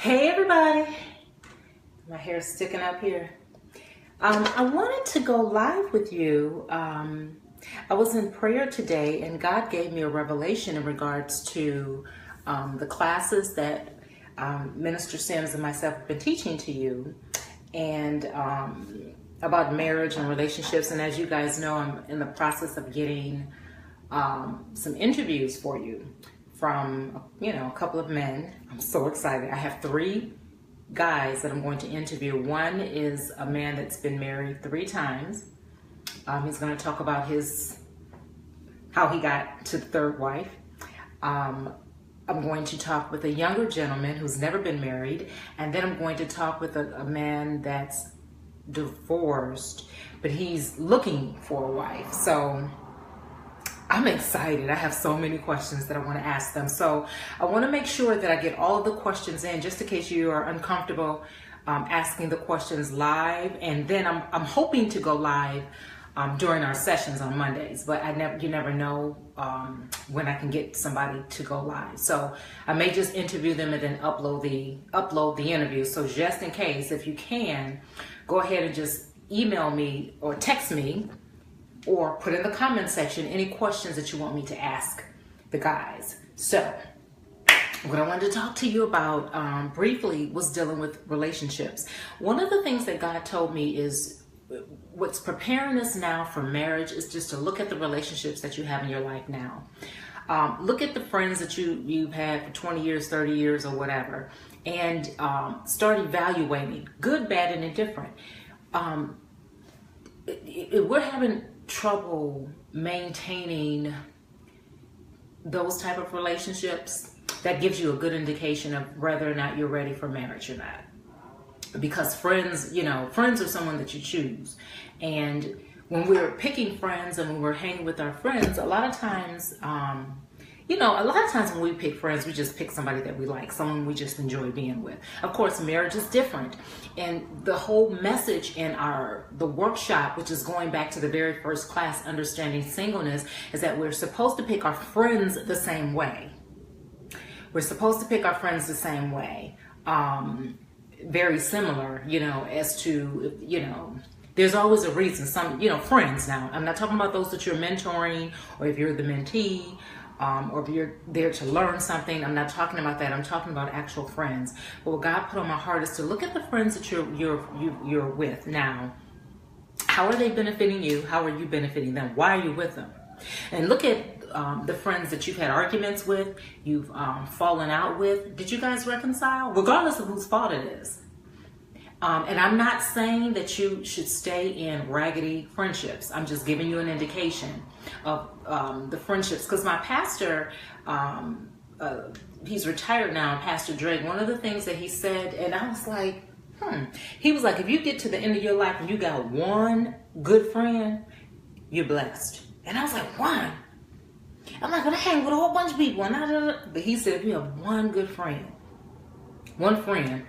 Hey everybody, my hair's sticking up here. I wanted to go live with you. I was in prayer today and God gave me a revelation in regards to the classes that Minister Sims and myself have been teaching to you, and about marriage and relationships. And as you guys know, I'm in the process of getting some interviews for you from a couple of men. I'm so excited. I have 3 guys that I'm going to interview. One is a man that's been married 3 times. He's going to talk about how he got to the 3rd wife. I'm going to talk with a younger gentleman who's never been married, and then I'm going to talk with a man that's divorced, but he's looking for a wife. So I'm excited. I have so many questions that I want to ask them. So I want to make sure that I get all of the questions in, just in case you are uncomfortable asking the questions live. And then I'm hoping to go live during our sessions on Mondays, but you never know when I can get somebody to go live. So I may just interview them and then upload the interview. So just in case, if you can, go ahead and just email me or text me, or put in the comment section any questions that you want me to ask the guys. So what I wanted to talk to you about briefly was dealing with relationships. One of the things that God told me is what's preparing us now for marriage is just to look at the relationships that you have in your life now. Look at the friends that you've had for 20 years, 30 years, or whatever, and start evaluating good, bad, and indifferent. We're having trouble maintaining those type of relationships. That gives you a good indication of whether or not you're ready for marriage or not. Because friends are someone that you choose. And when we're picking friends and when we're hanging with our friends, a lot of times when we pick friends, we just pick somebody that we like, someone we just enjoy being with. Of course, marriage is different. And the whole message in the workshop, which is going back to the very first class, Understanding Singleness, is that we're supposed to pick our friends the same way. We're supposed to pick our friends the same way. Very similar, as to, there's always a reason. Some, friends now. I'm not talking about those that you're mentoring, or if you're the mentee, or if you're there to learn something. I'm not talking about that. I'm talking about actual friends. But what God put on my heart is to look at the friends that you're with now. How are they benefiting you? How are you benefiting them? Why are you with them? And look at the friends that you've had arguments with, you've fallen out with. Did you guys reconcile? Regardless of whose fault it is. And I'm not saying that you should stay in raggedy friendships. I'm just giving you an indication of the friendships. Because my pastor, he's retired now, Pastor Drake, one of the things that he said, and I was like, he was like, if you get to the end of your life and you got one good friend, you're blessed. And I was like, one? I'm not going to hang with a whole bunch of people. But he said, if you have one good friend, one friend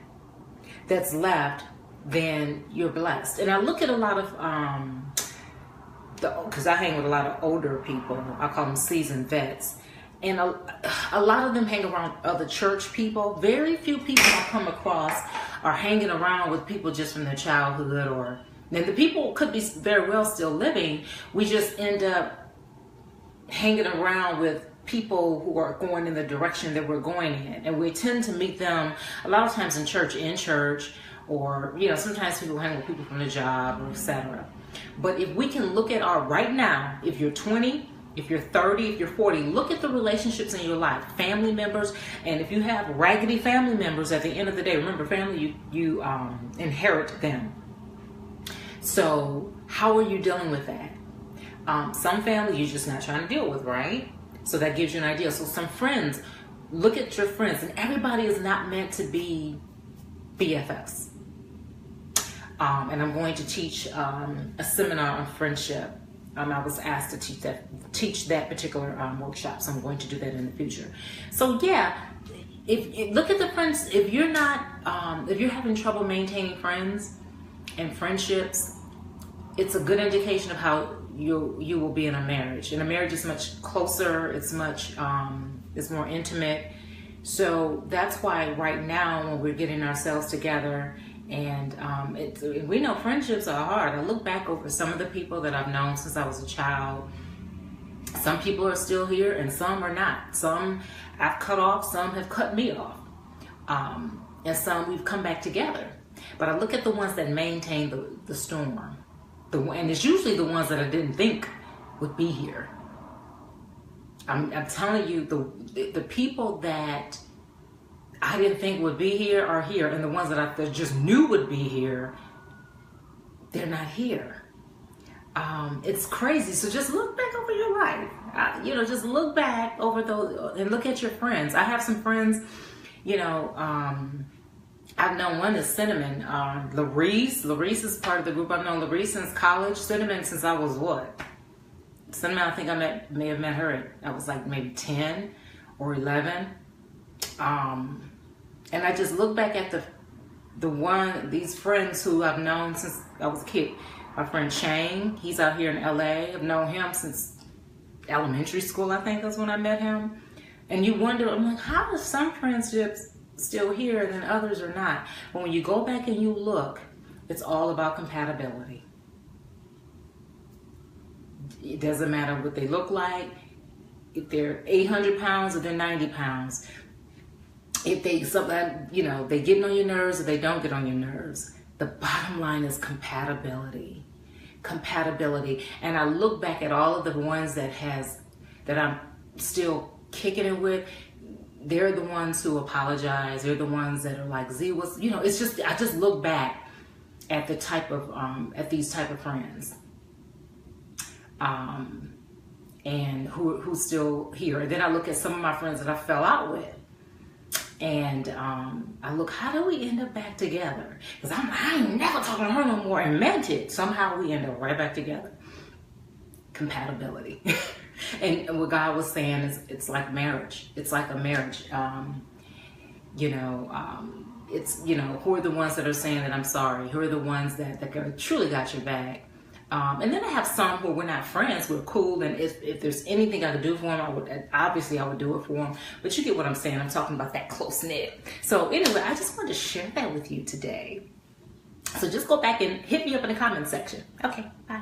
that's left, then you're blessed. And I look at a lot of, because I hang with a lot of older people, I call them seasoned vets, and a lot of them hang around other church people. Very few people I come across are hanging around with people just from their childhood, and the people could be very well still living. We just end up hanging around with people who are going in the direction that we're going in, and we tend to meet them a lot of times in church, or sometimes people hang with people from the job, or etc. But if we can look at right now, if you're 20, if you're 30, if you're 40, look at the relationships in your life, family members. And if you have raggedy family members, at the end of the day, remember, family, you inherit them. So how are you dealing with that? Some family you're just not trying to deal with, right? So that gives you an idea. So some friends, look at your friends, and everybody is not meant to be BFFs. And I'm going to teach a seminar on friendship. I was asked to teach that particular workshop, so I'm going to do that in the future. So yeah, if look at the friends. If you're not, if you're having trouble maintaining friends and friendships, it's a good indication of how you will be in a marriage. And a marriage is much closer. It's much it's more intimate. So that's why right now when we're getting ourselves together, and we know friendships are hard. I look back over some of the people that I've known since I was a child. Some people are still here and some are not. Some I've cut off, some have cut me off. And some we've come back together. But I look at the ones that maintain the storm. And it's usually the ones that I didn't think would be here. I'm telling you, the people that I didn't think would be here are here. And the ones that I just knew would be here, they're not here. It's crazy. So just look back over your life. Just look back over those and look at your friends. I have some friends, I've known one is Cinnamon. Larice is part of the group. I've known Larice since college. Cinnamon since I was what? Cinnamon, I think I may have met her I was like maybe 10 or 11. And I just look back at these friends who I've known since I was a kid. My friend Shane, he's out here in LA. I've known him since elementary school, I think that's when I met him. And you wonder, I'm like, how are some friendships still here and then others are not? But when you go back and you look, it's all about compatibility. It doesn't matter what they look like, if they're 800 pounds or they're 90 pounds. If they get on your nerves or they don't get on your nerves. The bottom line is compatibility. Compatibility. And I look back at all of the ones that I'm still kicking it with. They're the ones who apologize. They're the ones that are like, Z, it's just, I just look back at the type of, at these type of friends. And who's still here. And then I look at some of my friends that I fell out with. And I look, how do we end up back together? Because I ain't never talking to her no more, and meant it. Somehow we end up right back together. Compatibility. And what God was saying is, it's like marriage. It's like a marriage. It's, who are the ones that are saying that I'm sorry? Who are the ones that truly got your back? And then I have some where we're not friends, we're cool, and if there's anything I could do for them, I would do it for them. But you get what I'm saying. I'm talking about that close knit. So anyway, I just wanted to share that with you today. So just go back and hit me up in the comment section. Okay, bye.